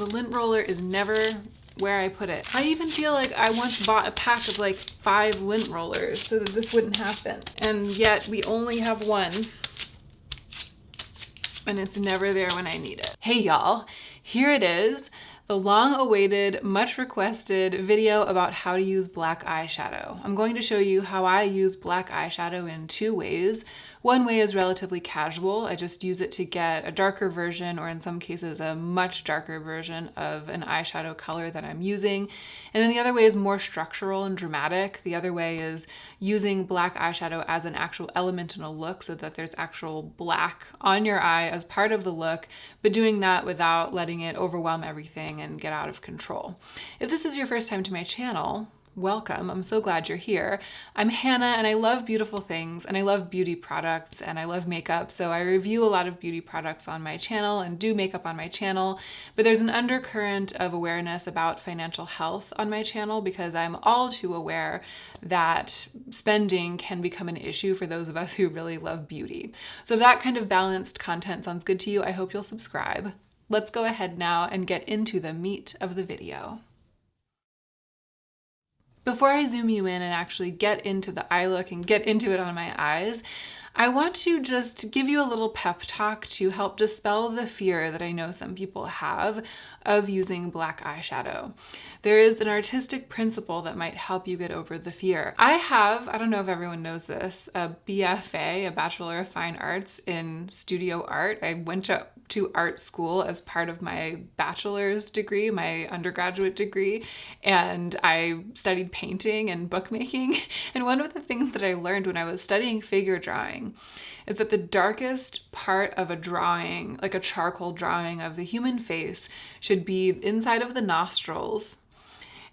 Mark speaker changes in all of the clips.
Speaker 1: The lint roller is never where I put it. I even feel like I once bought a pack of like 5 lint rollers so that this wouldn't happen. And yet we only have one, and it's never there when I need it. Hey y'all, here it is. The long-awaited, much requested video about how to use black eyeshadow. I'm going to show you how I use black eyeshadow in 2 ways. One way is relatively casual. I just use it to get a darker version, or in some cases a much darker version of an eyeshadow color that I'm using. And then the other way is more structural and dramatic. The other way is using black eyeshadow as an actual element in a look so that there's actual black on your eye as part of the look, but doing that without letting it overwhelm everything and get out of control. If this is your first time to my channel, welcome. I'm so glad you're here. I'm Hannah and I love beautiful things and I love beauty products and I love makeup. So I review a lot of beauty products on my channel and do makeup on my channel, but there's an undercurrent of awareness about financial health on my channel because I'm all too aware that spending can become an issue for those of us who really love beauty. So if that kind of balanced content sounds good to you, I hope you'll subscribe. Let's go ahead now and get into the meat of the video. Before I zoom you in and actually get into the eye look and get into it on my eyes, I want to just give you a little pep talk to help dispel the fear that I know some people have of using black eyeshadow. There is an artistic principle that might help you get over the fear. I don't know if everyone knows this, a BFA, a Bachelor of Fine Arts in Studio Art. I went to art school as part of my bachelor's degree, my undergraduate degree, and I studied painting and bookmaking. And one of the things that I learned when I was studying figure drawing is that the darkest part of a drawing, like a charcoal drawing of the human face, should be inside of the nostrils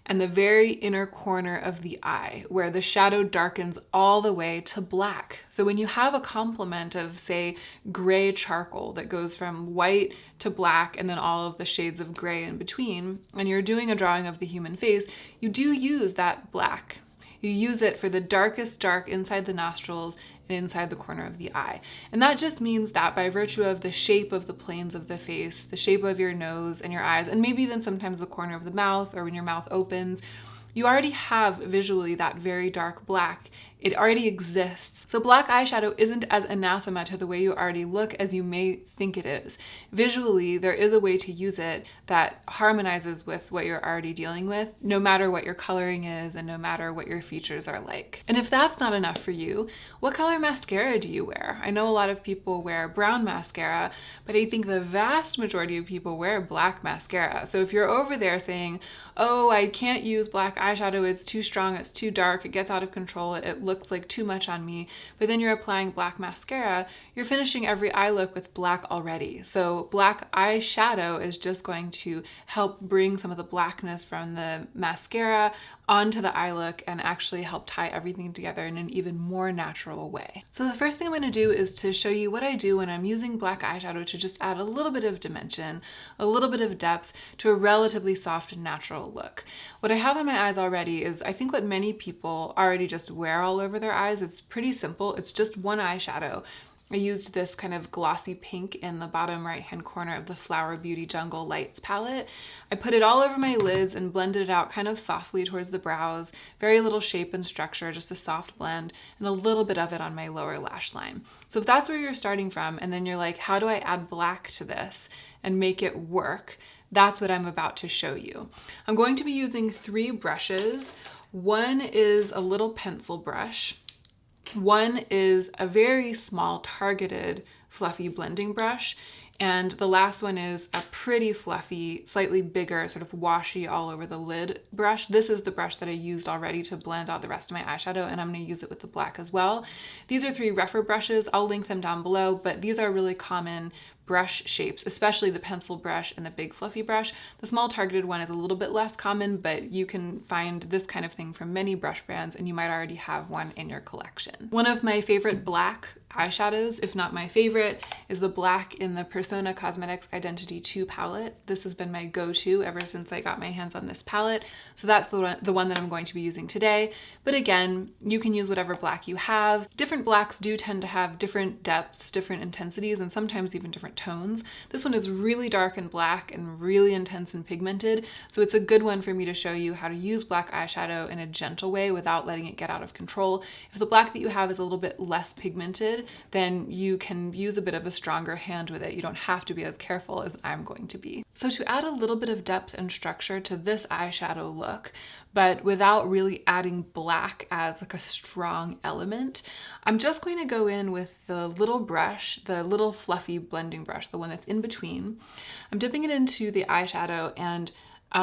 Speaker 1: and the very inner corner of the eye, where the shadow darkens all the way to black. So when you have a complement of, say, gray charcoal that goes from white to black and then all of the shades of gray in between, and you're doing a drawing of the human face, you do use that black. You use it for the darkest dark inside the nostrils and inside the corner of the eye. And that just means that by virtue of the shape of the planes of the face, the shape of your nose and your eyes, and maybe even sometimes the corner of the mouth or when your mouth opens, you already have visually that very dark black. It already exists. So black eyeshadow isn't as anathema to the way you already look as you may think it is. Visually, there is a way to use it that harmonizes with what you're already dealing with, no matter what your coloring is and no matter what your features are like. And if that's not enough for you, what color mascara do you wear? I know a lot of people wear brown mascara, but I think the vast majority of people wear black mascara. So if you're over there saying, oh, I can't use black eyeshadow, it's too strong, it's too dark, it gets out of control, it looks like too much on me, but then you're applying black mascara, you're finishing every eye look with black already. So black eyeshadow is just going to help bring some of the blackness from the mascara onto the eye look and actually help tie everything together in an even more natural way. So the first thing I'm going to do is to show you what I do when I'm using black eyeshadow to just add a little bit of dimension, a little bit of depth to a relatively soft and natural look. What I have on my eyes already is, I think, what many people already just wear all over their eyes. It's pretty simple. It's just one eyeshadow. I used this kind of glossy pink in the bottom right-hand corner of the Flower Beauty Jungle Lights palette. I put it all over my lids and blended it out kind of softly towards the brows. Very little shape and structure, just a soft blend, and a little bit of it on my lower lash line. So if that's where you're starting from, and then you're like, how do I add black to this and make it work? That's what I'm about to show you. I'm going to be using 3 brushes. One is a little pencil brush. One is a very small targeted fluffy blending brush, and the last one is a pretty fluffy, slightly bigger, sort of washy all over the lid brush. This is the brush that I used already to blend out the rest of my eyeshadow, and I'm going to use it with the black as well. These are 3 rougher brushes. I'll link them down below, but these are really common brush shapes, especially the pencil brush and the big fluffy brush. The small targeted one is a little bit less common, but you can find this kind of thing from many brush brands, and you might already have one in your collection. One of my favorite black eyeshadows, if not my favorite, is the black in the Persona Cosmetics Identity 2 palette. This has been my go-to ever since I got my hands on this palette. So that's the one that I'm going to be using today. But again, you can use whatever black you have. Different blacks do tend to have different depths, different intensities, and sometimes even different tones. This one is really dark and black and really intense and pigmented, so it's a good one for me to show you how to use black eyeshadow in a gentle way without letting it get out of control. If the black that you have is a little bit less pigmented, then you can use a bit of a stronger hand with it. You don't have to be as careful as I'm going to be. So to add a little bit of depth and structure to this eyeshadow look, but without really adding black as like a strong element, I'm just going to go in with the little brush, the little fluffy blending brush, the one that's in between. I'm dipping it into the eyeshadow, and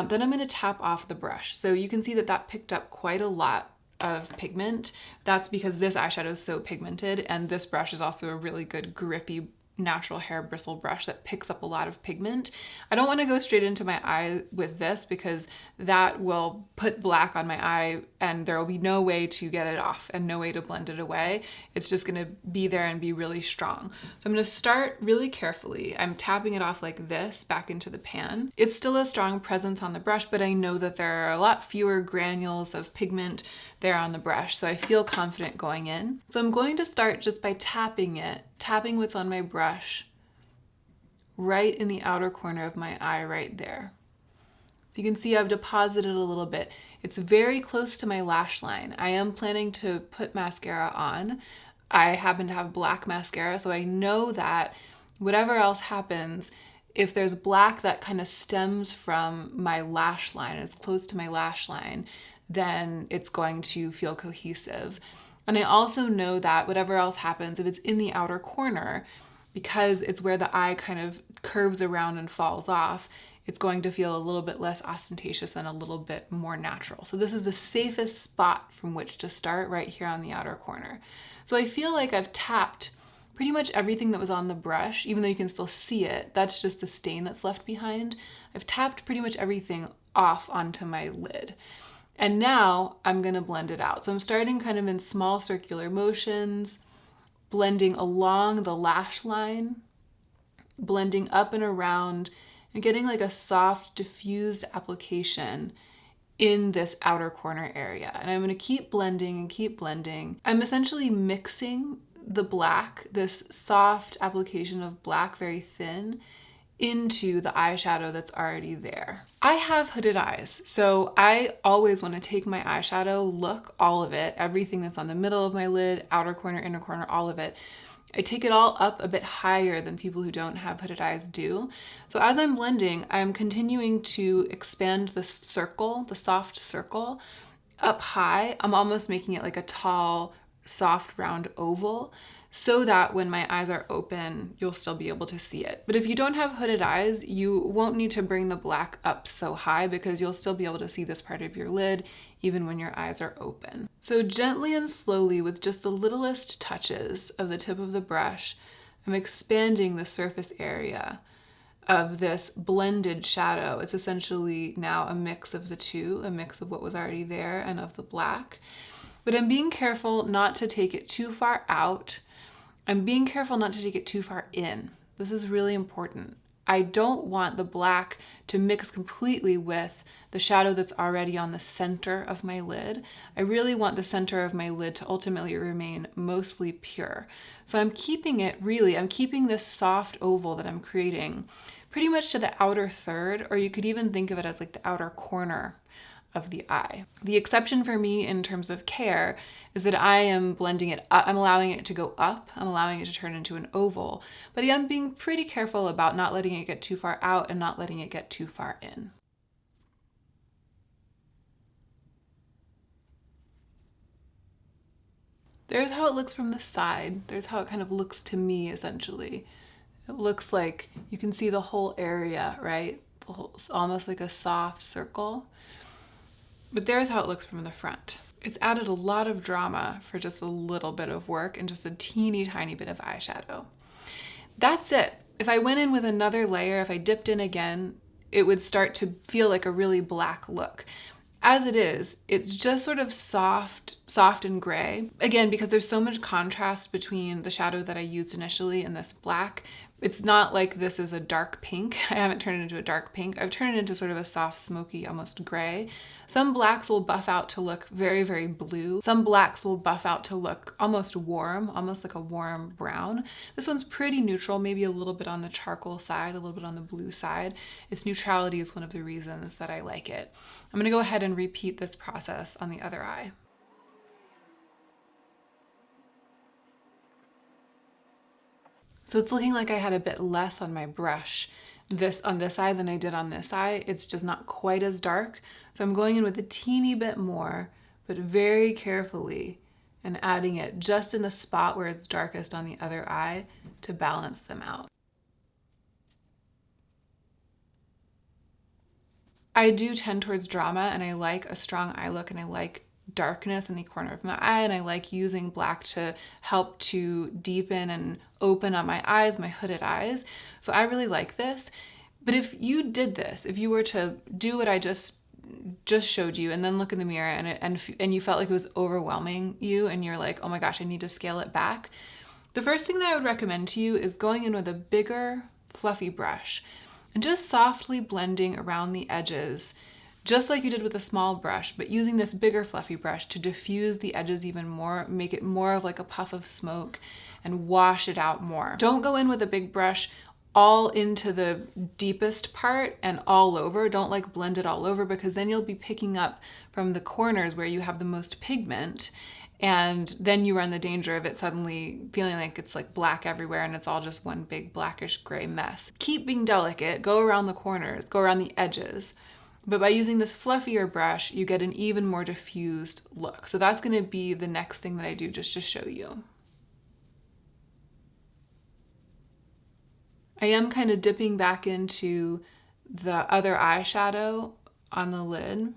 Speaker 1: then I'm going to tap off the brush. So you can see that that picked up quite a lot of pigment. That's because this eyeshadow is so pigmented, and this brush is also a really good grippy natural hair bristle brush that picks up a lot of pigment. I don't want to go straight into my eye with this because that will put black on my eye and there will be no way to get it off and no way to blend it away. It's just going to be there and be really strong. So I'm going to start really carefully. I'm tapping it off like this back into the pan. It's still a strong presence on the brush, but I know that there are a lot fewer granules of pigment there on the brush, so I feel confident going in. So I'm going to start just by tapping what's on my brush right in the outer corner of my eye right there. You can see I've deposited a little bit. It's very close to my lash line. I am planning to put mascara on. I happen to have black mascara, so I know that whatever else happens, if there's black that kind of stems from my lash line, is close to my lash line, then it's going to feel cohesive. And I also know that whatever else happens, if it's in the outer corner, because it's where the eye kind of curves around and falls off, it's going to feel a little bit less ostentatious and a little bit more natural. So this is the safest spot from which to start, right here on the outer corner. So I feel like I've tapped pretty much everything that was on the brush, even though you can still see it. That's just the stain that's left behind. I've tapped pretty much everything off onto my lid. And now I'm gonna blend it out. So I'm starting kind of in small circular motions, blending along the lash line, blending up and around, and getting like a soft diffused application in this outer corner area. And I'm gonna keep blending and keep blending. I'm essentially mixing the black, this soft application of black, very thin, into the eyeshadow that's already there. I have hooded eyes, so I always want to take my eyeshadow, look, all of it, everything that's on the middle of my lid, outer corner, inner corner, all of it. I take it all up a bit higher than people who don't have hooded eyes do. So as I'm blending, I'm continuing to expand the circle, the soft circle, up high. I'm almost making it like a tall, soft, round oval, so that when my eyes are open, you'll still be able to see it. But if you don't have hooded eyes, you won't need to bring the black up so high because you'll still be able to see this part of your lid even when your eyes are open. So gently and slowly, with just the littlest touches of the tip of the brush, I'm expanding the surface area of this blended shadow. It's essentially now a mix of the two, a mix of what was already there and of the black. But I'm being careful not to take it too far out. I'm being careful not to take it too far in. This is really important. I don't want the black to mix completely with the shadow that's already on the center of my lid. I really want the center of my lid to ultimately remain mostly pure. So I'm keeping this soft oval that I'm creating pretty much to the outer third, or you could even think of it as like the outer corner of the eye. The exception for me in terms of care is that I am blending it up. I'm allowing it to go up. I'm allowing it to turn into an oval, but I'm being pretty careful about not letting it get too far out and not letting it get too far in. There's how it looks from the side. There's how it kind of looks to me, essentially. It looks like you can see the whole area, right? It's almost like a soft circle. But there's how it looks from the front. It's added a lot of drama for just a little bit of work and just a teeny tiny bit of eyeshadow. That's it. If I went in with another layer, if I dipped in again, it would start to feel like a really black look. As it is, it's just sort of soft and gray. Again, because there's so much contrast between the shadow that I used initially and this black, It's not like this is a dark pink. I haven't turned it into a dark pink. I've turned it into sort of a soft, smoky, almost gray. Some blacks will buff out to look very, very blue. Some blacks will buff out to look almost warm, almost like a warm brown. This one's pretty neutral, maybe a little bit on the charcoal side, a little bit on the blue side. Its neutrality is one of the reasons that I like it. I'm gonna go ahead and repeat this process on the other eye. So it's looking like I had a bit less on my brush on this eye than I did on this eye. It's just not quite as dark. So I'm going in with a teeny bit more, but very carefully, and adding it just in the spot where it's darkest on the other eye to balance them out. I do tend towards drama, and I like a strong eye look, and I like darkness in the corner of my eye, and I like using black to help to deepen and open up my eyes, my hooded eyes. So I really like this. But if you did this, if you were to do what I just showed you and then look in the mirror and you felt like it was overwhelming you and you're like, oh my gosh, I need to scale it back, the first thing that I would recommend to you is going in with a bigger fluffy brush and just softly blending around the edges, just like you did with a small brush, but using this bigger fluffy brush to diffuse the edges even more, make it more of like a puff of smoke and wash it out more. Don't go in with a big brush all into the deepest part and all over. Don't like blend it all over, because then you'll be picking up from the corners where you have the most pigment, and then you run the danger of it suddenly feeling like it's like black everywhere and it's all just one big blackish gray mess. Keep being delicate, go around the corners, go around the edges. But by using this fluffier brush, you get an even more diffused look. So that's gonna be the next thing that I do just to show you. I am kind of dipping back into the other eyeshadow on the lid,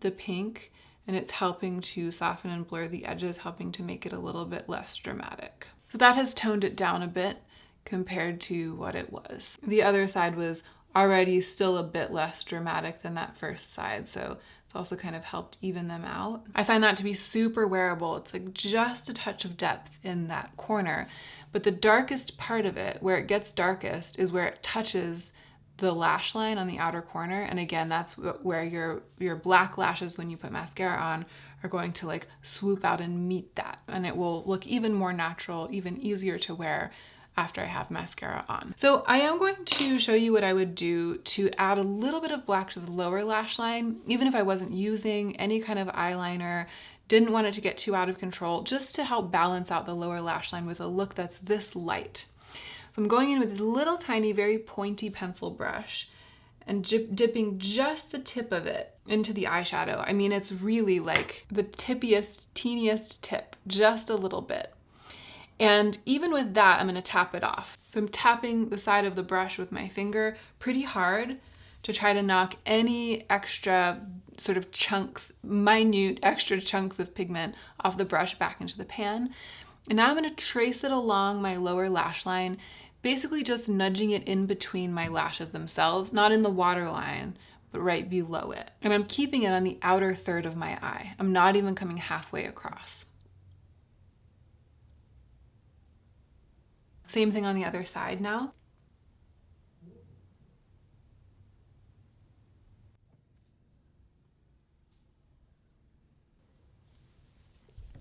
Speaker 1: the pink, and it's helping to soften and blur the edges, helping to make it a little bit less dramatic. So that has toned it down a bit compared to what it was. The other side was already still a bit less dramatic than that first side, so it's also kind of helped even them out. I find that to be super wearable. It's like just a touch of depth in that corner, but the darkest part of it, where it gets darkest, is where it touches the lash line on the outer corner. And again, that's where your black lashes, when you put mascara on, are going to like swoop out and meet that, and it will look even more natural, even easier to wear after I have mascara on. So I am going to show you what I would do to add a little bit of black to the lower lash line, even if I wasn't using any kind of eyeliner, didn't want it to get too out of control, just to help balance out the lower lash line with a look that's this light. So I'm going in with this little tiny, very pointy pencil brush and dipping just the tip of it into the eyeshadow. I mean, it's really like the tippiest, teeniest tip, just a little bit. And even with that, I'm gonna tap it off. So I'm tapping the side of the brush with my finger pretty hard to try to knock any extra sort of chunks, minute extra chunks of pigment off the brush back into the pan. And now I'm gonna trace it along my lower lash line, basically just nudging it in between my lashes themselves, not in the waterline, but right below it. And I'm keeping it on the outer third of my eye. I'm not even coming halfway across. Same thing on the other side now.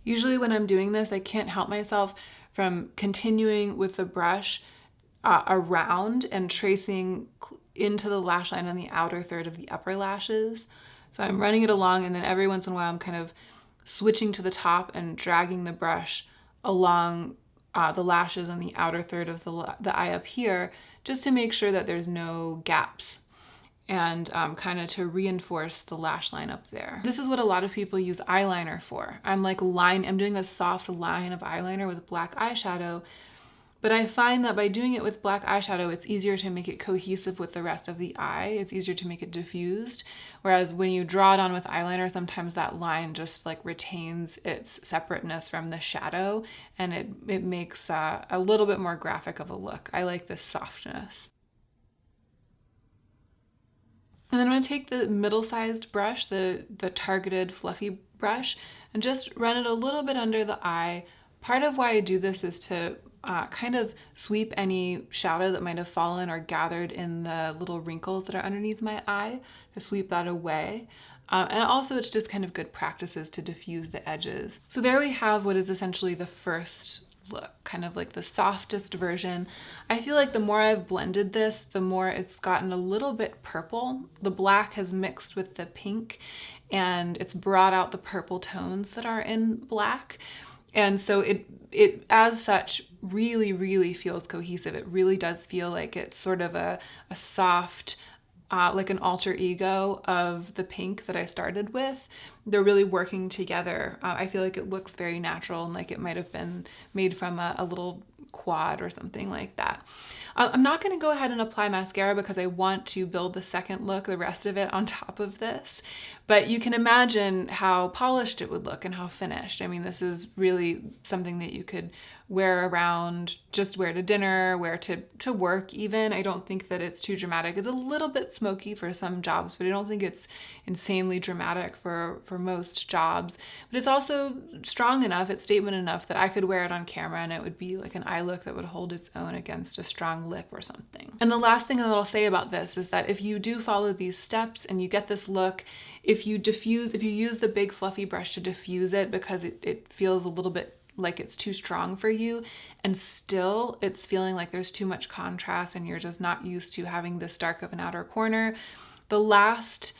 Speaker 1: Usually when I'm doing this, I can't help myself from continuing with the brush around and tracing into the lash line on the outer third of the upper lashes. So I'm running it along, and then every once in a while I'm kind of switching to the top and dragging the brush along the lashes on the outer third of the eye up here, just to make sure that there's no gaps, and kind of to reinforce the lash line up there. This is what a lot of people use eyeliner for. I'm doing a soft line of eyeliner with black eyeshadow, but I find that by doing it with black eyeshadow, it's easier to make it cohesive with the rest of the eye. It's easier to make it diffused. Whereas when you draw it on with eyeliner, sometimes that line just like retains its separateness from the shadow, and it makes a little bit more graphic of a look. I like this softness. And then I'm gonna take the middle-sized brush, the targeted fluffy brush, and just run it a little bit under the eye. Part of why I do this is to kind of sweep any shadow that might have fallen or gathered in the little wrinkles that are underneath my eye, to sweep that away. And also it's just kind of good practices to diffuse the edges. So there we have what is essentially the first look, kind of like the softest version. I feel like the more I've blended this, the more it's gotten a little bit purple. The black has mixed with the pink and it's brought out the purple tones that are in black. And so it as such really, really feels cohesive. It really does feel like it's sort of a soft, like an alter ego of the pink that I started with. They're really working together. I feel like it looks very natural and like it might have been made from a little quad or something like that. I'm not going to go ahead and apply mascara because I want to build the second look, the rest of it on top of this. But you can imagine how polished it would look and how finished. I mean, this is really something that you could wear around, just wear to dinner, wear to work even. I don't think that it's too dramatic. It's a little bit smoky for some jobs, but I don't think it's insanely dramatic for most jobs. But it's also strong enough, it's statement enough that I could wear it on camera and it would be like an eye look that would hold its own against a strong lip or something. And the last thing that I'll say about this is that if you do follow these steps and you get this look, if you use the big fluffy brush to diffuse it because it feels a little bit like it's too strong for you and still it's feeling like there's too much contrast and you're just not used to having this dark of an outer corner, the last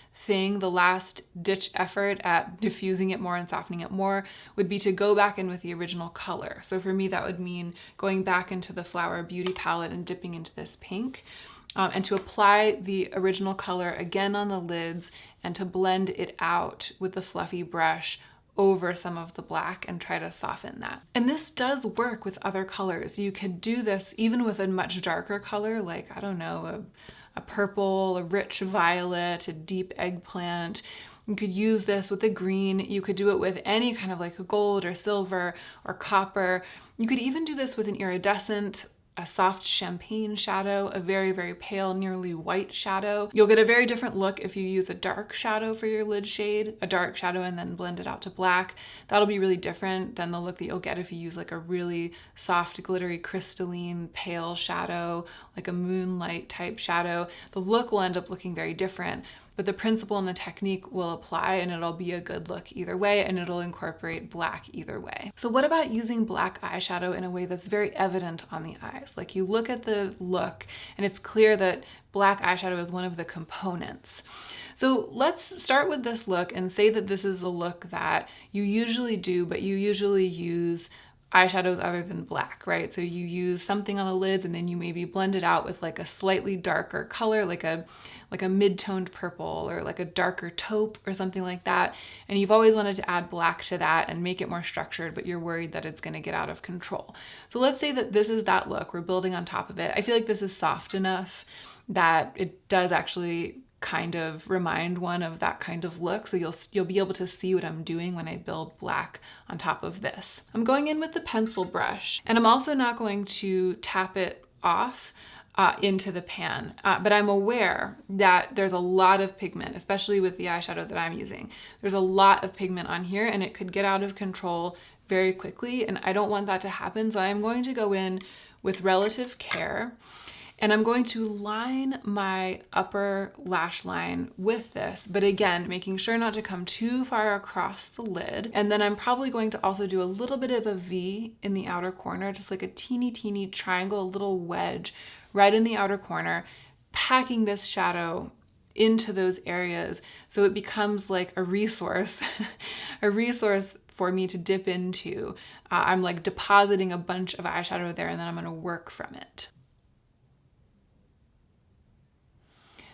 Speaker 1: ditch effort at diffusing it more and softening it more would be to go back in with the original color. So for me, that would mean going back into the Flower Beauty palette and dipping into this pink. And to apply the original color again on the lids and to blend it out with the fluffy brush over some of the black and try to soften that. And this does work with other colors. You could do this even with a much darker color, like, I don't know, a purple, a rich violet, a deep eggplant. You could use this with a green. You could do it with any kind of like a gold or silver or copper. You could even do this with an iridescent, a soft champagne shadow, a very, very pale, nearly white shadow. You'll get a very different look if you use a dark shadow for your lid shade, a dark shadow and then blend it out to black. That'll be really different than the look that you'll get if you use like a really soft, glittery, crystalline, pale shadow, like a moonlight type shadow. The look will end up looking very different, but the principle and the technique will apply and it'll be a good look either way and it'll incorporate black either way. So what about using black eyeshadow in a way that's very evident on the eyes? Like you look at the look and it's clear that black eyeshadow is one of the components. So let's start with this look and say that this is a look that you usually do, but you usually use eyeshadows other than black, right? So you use something on the lids and then you maybe blend it out with like a slightly darker color, like a mid-toned purple or like a darker taupe or something like that. And you've always wanted to add black to that and make it more structured, but you're worried that it's going to get out of control. So let's say that this is that look. We're building on top of it. I feel like this is soft enough that it does actually kind of remind one of that kind of look. So you'll be able to see what I'm doing when I build black on top of this. I'm going in with the pencil brush and I'm also not going to tap it off into the pan, but I'm aware that there's a lot of pigment, especially with the eyeshadow that I'm using. There's a lot of pigment on here and it could get out of control very quickly and I don't want that to happen. So I'm going to go in with relative care and I'm going to line my upper lash line with this, but again, making sure not to come too far across the lid. And then I'm probably going to also do a little bit of a V in the outer corner, just like a teeny triangle, a little wedge right in the outer corner, packing this shadow into those areas so it becomes like a resource, a resource for me to dip into. I'm like depositing a bunch of eyeshadow there and then I'm gonna work from it.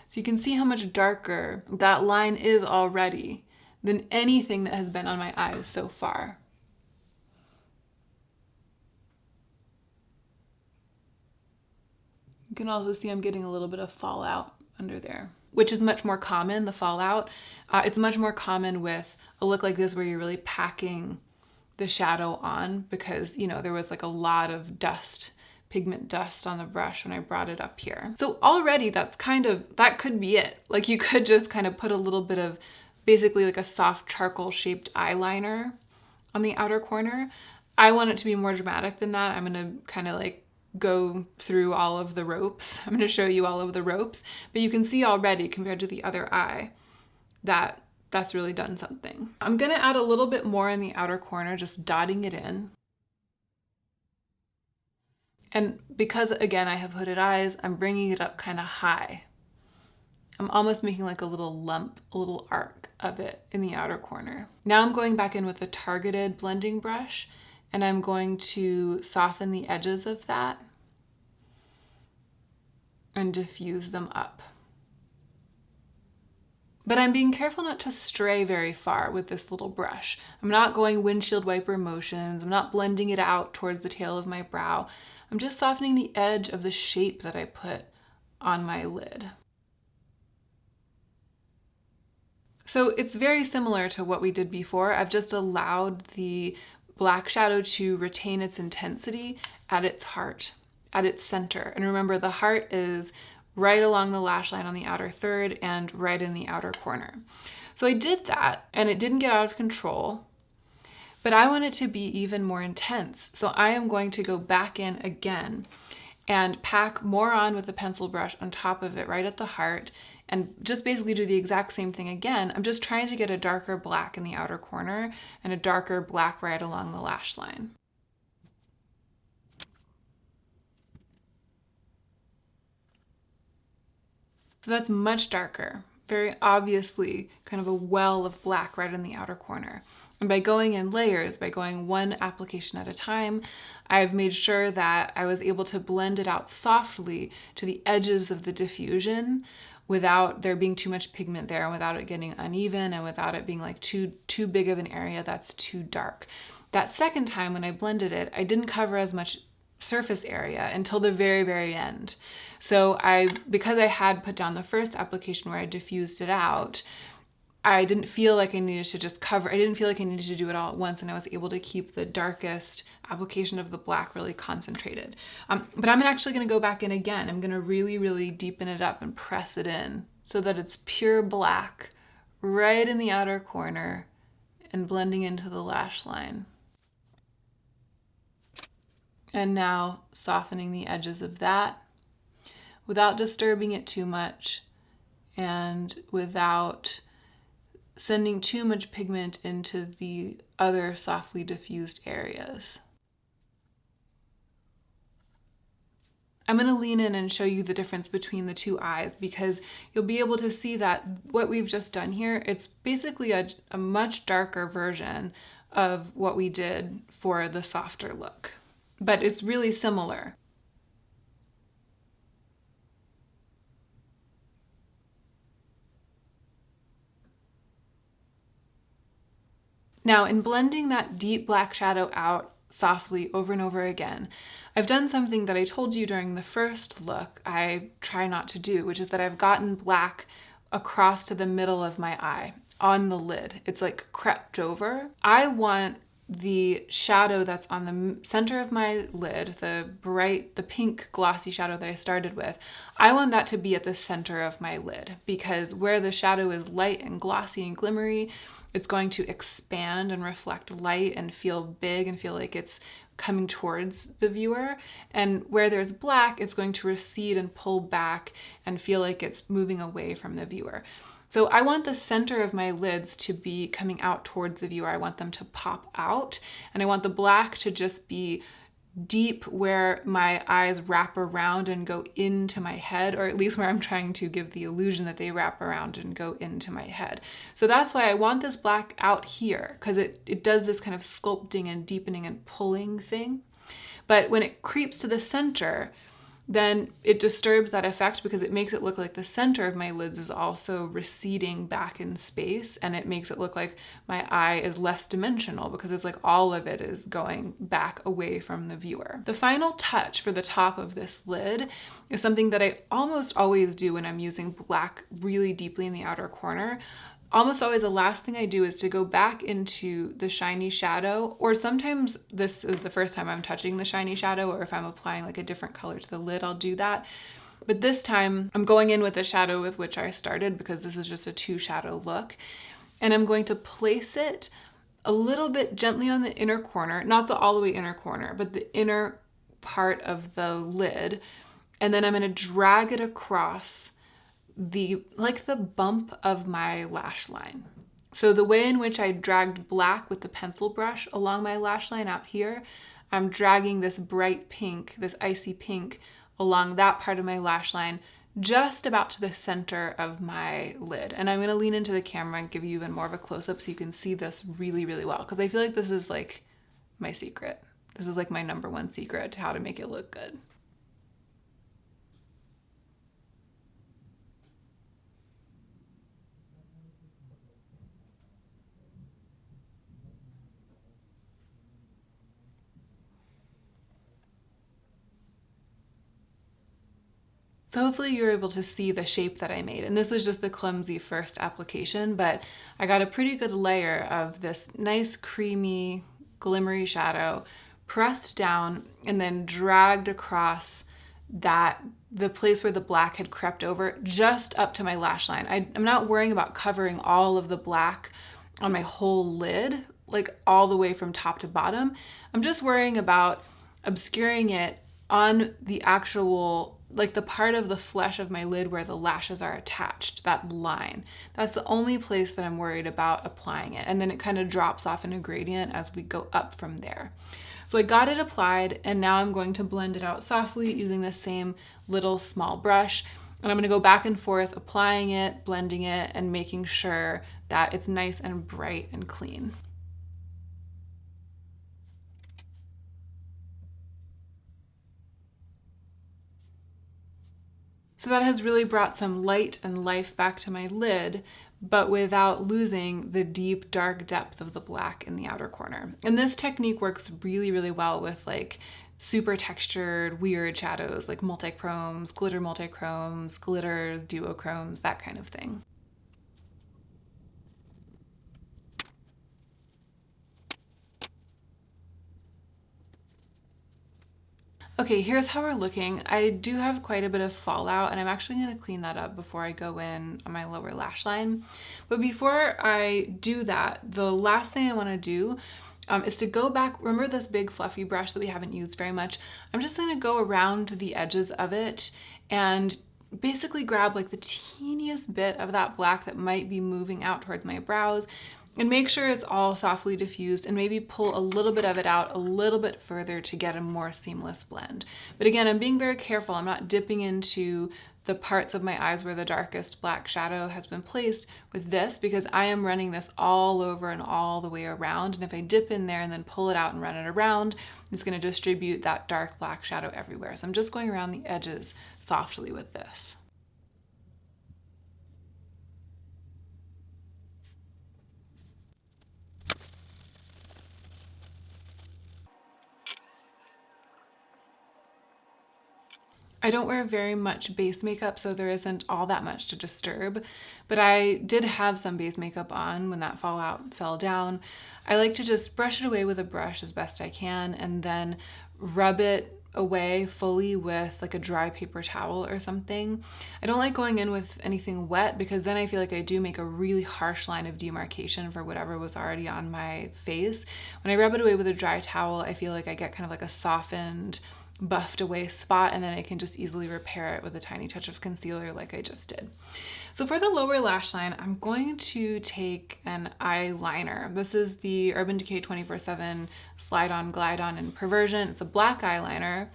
Speaker 1: So you can see how much darker that line is already than anything that has been on my eyes so far. You can also see I'm getting a little bit of fallout under there, which is much more common, the fallout. It's much more common with a look like this where you're really packing the shadow on because, you know, there was like a lot of dust, pigment dust on the brush when I brought it up here. So already that could be it. Like you could just kind of put a little bit of basically like a soft charcoal shaped eyeliner on the outer corner. I want it to be more dramatic than that. I'm gonna kind of like go through all of the ropes. I'm gonna show you all of the ropes, but you can see already compared to the other eye that that's really done something. I'm gonna add a little bit more in the outer corner, just dotting it in. And because, again, I have hooded eyes, I'm bringing it up kind of high. I'm almost making like a little lump, a little arc of it in the outer corner. Now I'm going back in with a targeted blending brush, and I'm going to soften the edges of that and diffuse them up. But I'm being careful not to stray very far with this little brush. I'm not going windshield wiper motions. I'm not blending it out towards the tail of my brow. I'm just softening the edge of the shape that I put on my lid. So it's very similar to what we did before. I've just allowed the black shadow to retain its intensity at its heart, at its center. And remember, the heart is right along the lash line on the outer third and right in the outer corner. So I did that, and it didn't get out of control, but I want it to be even more intense. So I am going to go back in again and pack more on with the pencil brush on top of it right at the heart, and just basically do the exact same thing again. I'm just trying to get a darker black in the outer corner and a darker black right along the lash line. So that's much darker, very obviously kind of a well of black right in the outer corner. And by going in layers, by going one application at a time, I've made sure that I was able to blend it out softly to the edges of the diffusion without there being too much pigment there, and without it getting uneven, and without it being like too big of an area that's too dark. That second time when I blended it, I didn't cover as much surface area until the very, very end. So because I had put down the first application where I diffused it out, I didn't feel like I needed to just cover, I didn't feel like I needed to do it all at once, and I was able to keep the darkest application of the black really concentrated. But I'm actually gonna go back in again. I'm gonna really, really deepen it up and press it in so that it's pure black right in the outer corner and blending into the lash line. And now softening the edges of that without disturbing it too much and without sending too much pigment into the other softly diffused areas. I'm going to lean in and show you the difference between the two eyes, because you'll be able to see that what we've just done here, it's basically a much darker version of what we did for the softer look, but it's really similar. Now, in blending that deep black shadow out softly over and over again, I've done something that I told you during the first look I try not to do, which is that I've gotten black across to the middle of my eye on the lid. It's like crept over. I want the shadow that's on the center of my lid, the pink glossy shadow that I started with, I want that to be at the center of my lid, because where the shadow is light and glossy and glimmery, it's going to expand and reflect light and feel big and feel like it's coming towards the viewer. And where there's black, it's going to recede and pull back and feel like it's moving away from the viewer. So I want the center of my lids to be coming out towards the viewer. I want them to pop out, and I want the black to just be deep where my eyes wrap around and go into my head, or at least where I'm trying to give the illusion that they wrap around and go into my head. So that's why I want this black out here, because it does this kind of sculpting and deepening and pulling thing. But when it creeps to the center, then it disturbs that effect, because it makes it look like the center of my lids is also receding back in space, and it makes it look like my eye is less dimensional, because it's like all of it is going back away from the viewer. The final touch for the top of this lid is something that I almost always do when I'm using black really deeply in the outer corner. Almost always the last thing I do is to go back into the shiny shadow, or sometimes this is the first time I'm touching the shiny shadow, or if I'm applying like a different color to the lid, I'll do that. But this time I'm going in with the shadow with which I started, because this is just a 2 shadow look, and I'm going to place it a little bit gently on the inner corner, not the all the way inner corner, but the inner part of the lid. And then I'm going to drag it across the bump of my lash line. So the way in which I dragged black with the pencil brush along my lash line out here, I'm dragging this bright pink, this icy pink along that part of my lash line, just about to the center of my lid. And I'm going to lean into the camera and give you even more of a close-up so you can see this really, really well, because I feel like this is like my secret. This is like my number one secret to how to make it look good. So hopefully you're able to see the shape that I made. And this was just the clumsy first application, but I got a pretty good layer of this nice creamy glimmery shadow pressed down and then dragged across the place where the black had crept over just up to my lash line. I'm not worrying about covering all of the black on my whole lid, like all the way from top to bottom. I'm just worrying about obscuring it on the actual, like the part of the flesh of my lid where the lashes are attached, that line. That's the only place that I'm worried about applying it. And then it kind of drops off in a gradient as we go up from there. So I got it applied, and now I'm going to blend it out softly using the same little small brush. And I'm going to go back and forth, applying it, blending it, and making sure that it's nice and bright and clean. So that has really brought some light and life back to my lid, but without losing the deep, dark depth of the black in the outer corner. And this technique works really, really well with like super textured, weird shadows, like multichromes, glitters, duochromes, that kind of thing. Okay, here's how we're looking. I do have quite a bit of fallout, and I'm actually going to clean that up before I go in on my lower lash line. But before I do that, the last thing I want to do is to go back. Remember this big fluffy brush that we haven't used very much? I'm just going to go around the edges of it and basically grab like the teeniest bit of that black that might be moving out towards my brows, and make sure it's all softly diffused, and maybe pull a little bit of it out a little bit further to get a more seamless blend. But again, I'm being very careful. I'm not dipping into the parts of my eyes where the darkest black shadow has been placed with this, because I am running this all over and all the way around. And if I dip in there and then pull it out and run it around, it's going to distribute that dark black shadow everywhere. So I'm just going around the edges softly with this. I don't wear very much base makeup, so there isn't all that much to disturb, but I did have some base makeup on when that fallout fell down. I like to just brush it away with a brush as best I can, and then rub it away fully with like a dry paper towel or something. I don't like going in with anything wet, because then I feel like I do make a really harsh line of demarcation for whatever was already on my face. When I rub it away with a dry towel, I feel like I get kind of like a softened, buffed away spot, and then I can just easily repair it with a tiny touch of concealer like I just did. So for the lower lash line, I'm going to take an eyeliner. This is the Urban Decay 24/7 Slide On, Glide On in Perversion. It's a black eyeliner,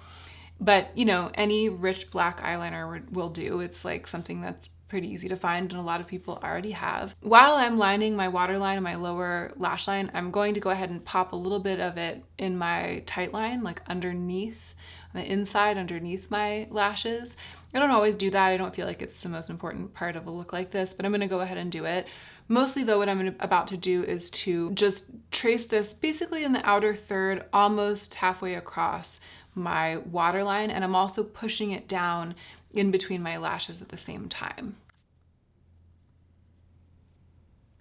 Speaker 1: but you know, any rich black eyeliner will do. It's like something that's pretty easy to find, and a lot of people already have. While I'm lining my waterline and my lower lash line, I'm going to go ahead and pop a little bit of it in my tight line, like underneath, on the inside underneath my lashes. I don't always do that. I don't feel like it's the most important part of a look like this, but I'm going to go ahead and do it. Mostly though, what I'm about to do is to just trace this basically in the outer third, almost halfway across my waterline, and I'm also pushing it down in between my lashes at the same time.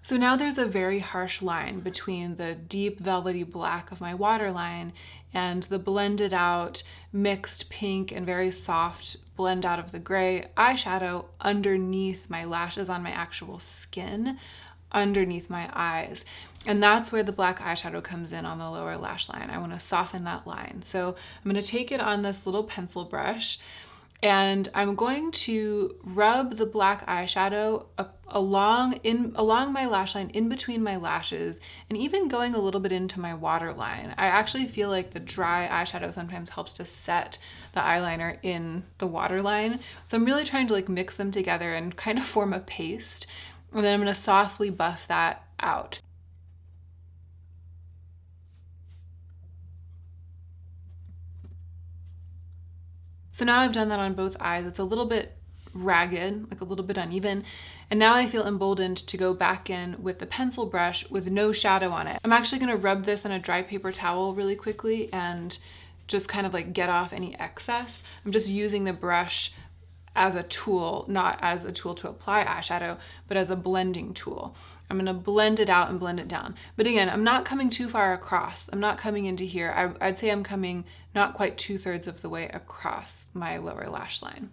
Speaker 1: So now there's a very harsh line between the deep velvety black of my waterline and the blended out mixed pink and very soft blend out of the gray eyeshadow underneath my lashes on my actual skin. underneath my eyes. And that's where the black eyeshadow comes in on the lower lash line. I want to soften that line. So I'm going to take it on this little pencil brush, and I'm going to rub the black eyeshadow along my lash line, in between my lashes, and even going a little bit into my waterline. I actually feel like the dry eyeshadow sometimes helps to set the eyeliner in the waterline. So I'm really trying to like mix them together and kind of form a paste. And then I'm going to softly buff that out. So now I've done that on both eyes. It's a little bit ragged, like a little bit uneven. And now I feel emboldened to go back in with the pencil brush with no shadow on it. I'm actually gonna rub this on a dry paper towel really quickly and just kind of like get off any excess. I'm just using the brush as a tool, not as a tool to apply eyeshadow, but as a blending tool. I'm gonna blend it out and blend it down. But again, I'm not coming too far across. I'm not coming into here. I'd say I'm coming not quite 2/3 of the way across my lower lash line.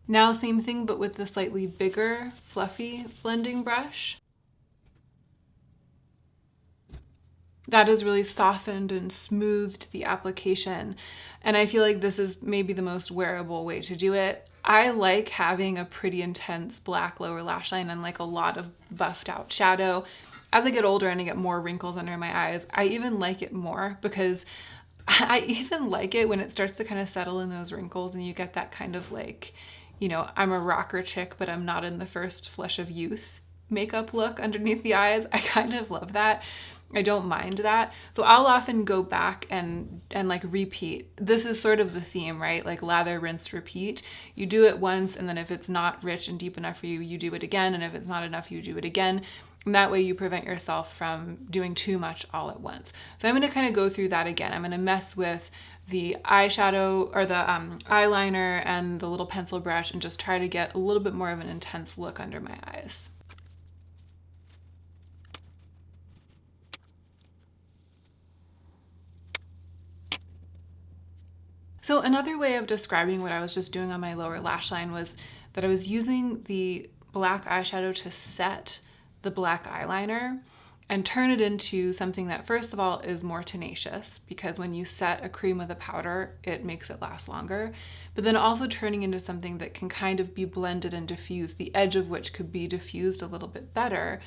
Speaker 1: Now same thing, but with the slightly bigger, fluffy blending brush. That has really softened and smoothed the application. And I feel like this is maybe the most wearable way to do it. I like having a pretty intense black lower lash line and like a lot of buffed out shadow. As I get older and I get more wrinkles under my eyes, I even like it more, because I even like it when it starts to kind of settle in those wrinkles and you get that kind of like, you know, I'm a rocker chick, but I'm not in the first flush of youth makeup look underneath the eyes. I kind of love that. I don't mind that. So I'll often go back and like repeat. This is sort of the theme, right? Like lather, rinse, repeat. You do it once, and then if it's not rich and deep enough for you, you do it again. And if it's not enough, you do it again. And that way you prevent yourself from doing too much all at once. So I'm gonna kind of go through that again. I'm gonna mess with the eyeshadow or the eyeliner and the little pencil brush and just try to get a little bit more of an intense look under my eyes. So another way of describing what I was just doing on my lower lash line was that I was using the black eyeshadow to set the black eyeliner and turn it into something that, first of all, is more tenacious, because when you set a cream with a powder, it makes it last longer, but then also turning into something that can kind of be blended and diffused, the edge of which could be diffused a little bit better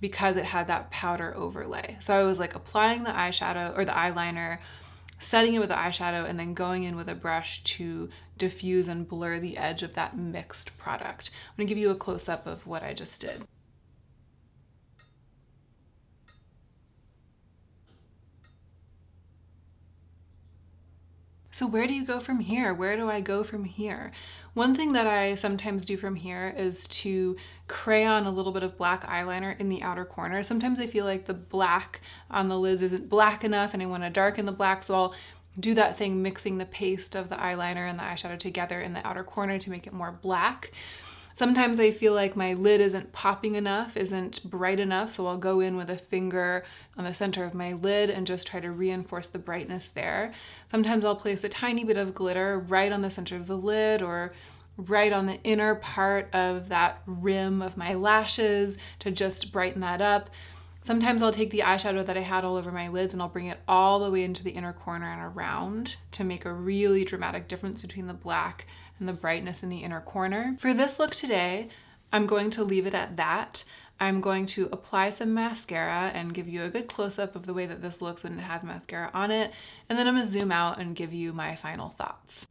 Speaker 1: because it had that powder overlay. So I was like applying the eyeshadow or the eyeliner, setting it with the eyeshadow, and then going in with a brush to diffuse and blur the edge of that mixed product. I'm gonna give you a close-up of what I just did. So where do you go from here? Where do I go from here? One thing that I sometimes do from here is to crayon a little bit of black eyeliner in the outer corner. Sometimes I feel like the black on the lids isn't black enough and I want to darken the black, so I'll do that thing mixing the paste of the eyeliner and the eyeshadow together in the outer corner to make it more black. Sometimes I feel like my lid isn't popping enough, isn't bright enough, so I'll go in with a finger on the center of my lid and just try to reinforce the brightness there. Sometimes I'll place a tiny bit of glitter right on the center of the lid or right on the inner part of that rim of my lashes to just brighten that up. Sometimes I'll take the eyeshadow that I had all over my lids and I'll bring it all the way into the inner corner and around to make a really dramatic difference between the black and the brightness in the inner corner. For this look today, I'm going to leave it at that. I'm going to apply some mascara and give you a good close-up of the way that this looks when it has mascara on it, and then I'm gonna zoom out and give you my final thoughts.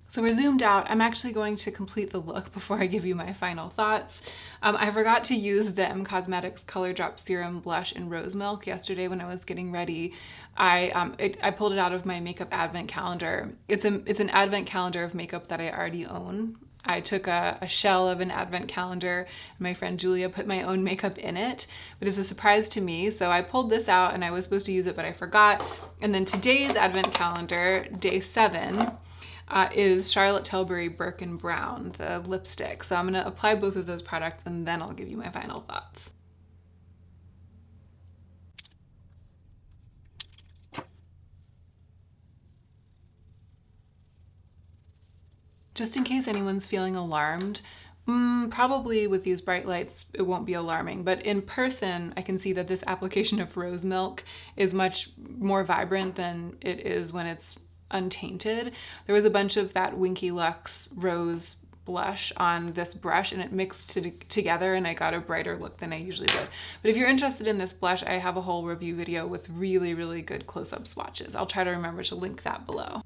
Speaker 1: So we're zoomed out. I'm actually going to complete the look before I give you my final thoughts. I forgot to use the M Cosmetics Color Drop Serum Blush in Rose Milk yesterday when I was getting ready. I pulled it out of my makeup advent calendar. It's an advent calendar of makeup that I already own. I took a shell of an advent calendar, and my friend Julia put my own makeup in it, but it's a surprise to me. So I pulled this out and I was supposed to use it, but I forgot. And then today's advent calendar, day 7, is Charlotte Tilbury Birkin Brown, the lipstick. So I'm gonna apply both of those products and then I'll give you my final thoughts. Just in case anyone's feeling alarmed, probably with these bright lights, it won't be alarming, but in person, I can see that this application of rose milk is much more vibrant than it is when it's untainted. There was a bunch of that Winky Lux rose blush on this brush and it mixed together and I got a brighter look than I usually would. But if you're interested in this blush, I have a whole review video with really, really good close-up swatches. I'll try to remember to link that below.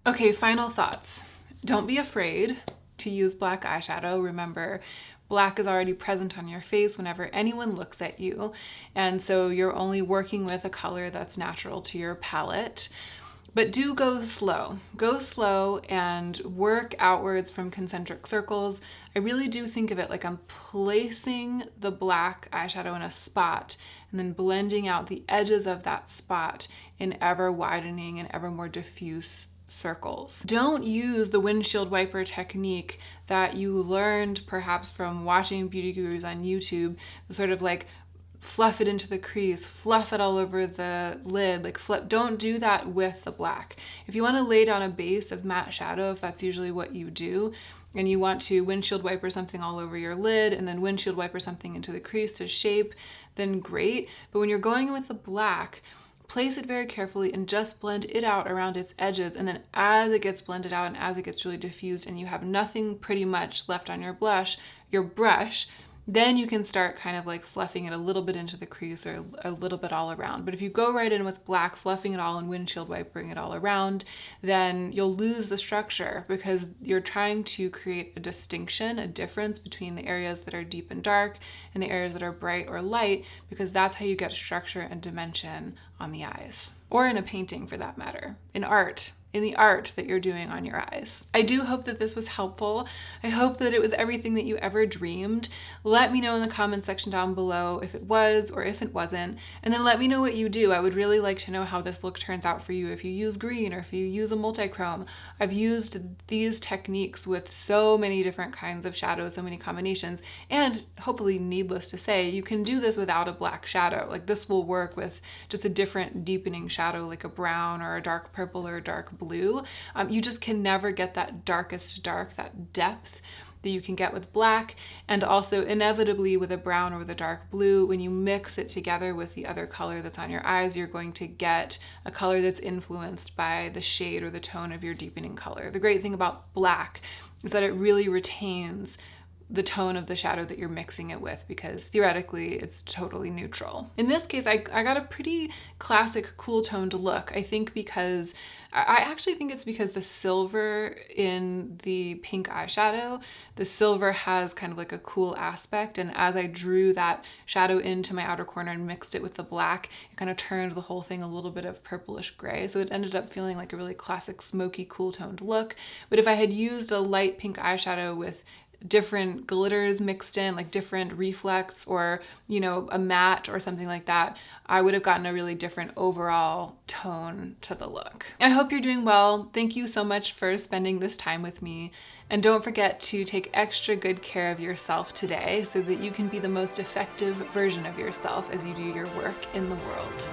Speaker 1: Okay, final thoughts. Don't be afraid to use black eyeshadow. Remember, black is already present on your face whenever anyone looks at you, and so you're only working with a color that's natural to your palette. But do go slow. Go slow and work outwards from concentric circles. I really do think of it like I'm placing the black eyeshadow in a spot and then blending out the edges of that spot in ever widening and ever more diffuse circles. Don't use the windshield wiper technique that you learned perhaps from watching beauty gurus on YouTube, the sort of like fluff it into the crease, fluff it all over the lid, like flip. Don't do that with the black. If you want to lay down a base of matte shadow, if that's usually what you do, and you want to windshield wiper something all over your lid and then windshield wiper something into the crease to shape, then great. But when you're going with the black, place it very carefully and just blend it out around its edges. And then as it gets blended out and as it gets really diffused and you have nothing pretty much left on your brush, then you can start kind of like fluffing it a little bit into the crease or a little bit all around. But if you go right in with black, fluffing it all and windshield wipering it all around, then you'll lose the structure because you're trying to create a distinction, a difference between the areas that are deep and dark and the areas that are bright or light, because that's how you get structure and dimension on the eyes. Or in a painting for that matter, in art. In the art that you're doing on your eyes. I do hope that this was helpful. I hope that it was everything that you ever dreamed. Let me know in the comment section down below if it was or if it wasn't, and then let me know what you do. I would really like to know how this look turns out for you, if you use green or if you use a multi-chrome. I've used these techniques with so many different kinds of shadows, so many combinations, and hopefully needless to say, you can do this without a black shadow. Like this will work with just a different deepening shadow like a brown or a dark purple or a dark blue. You just can never get that darkest dark, that depth that you can get with black, and also inevitably with a brown or with a dark blue, when you mix it together with the other color that's on your eyes, you're going to get a color that's influenced by the shade or the tone of your deepening color. The great thing about black is that it really retains the tone of the shadow that you're mixing it with, because theoretically it's totally neutral. In this case, I got a pretty classic cool toned look. I actually think it's because the silver in the pink eyeshadow, the silver has kind of like a cool aspect, and as I drew that shadow into my outer corner and mixed it with the black, it kind of turned the whole thing a little bit of purplish gray, so it ended up feeling like a really classic smoky cool toned look. But if I had used a light pink eyeshadow with different glitters mixed in, like different reflects or, you know, a matte or something like that, I would have gotten a really different overall tone to the look. I hope you're doing well. Thank you so much for spending this time with me. And don't forget to take extra good care of yourself today so that you can be the most effective version of yourself as you do your work in the world.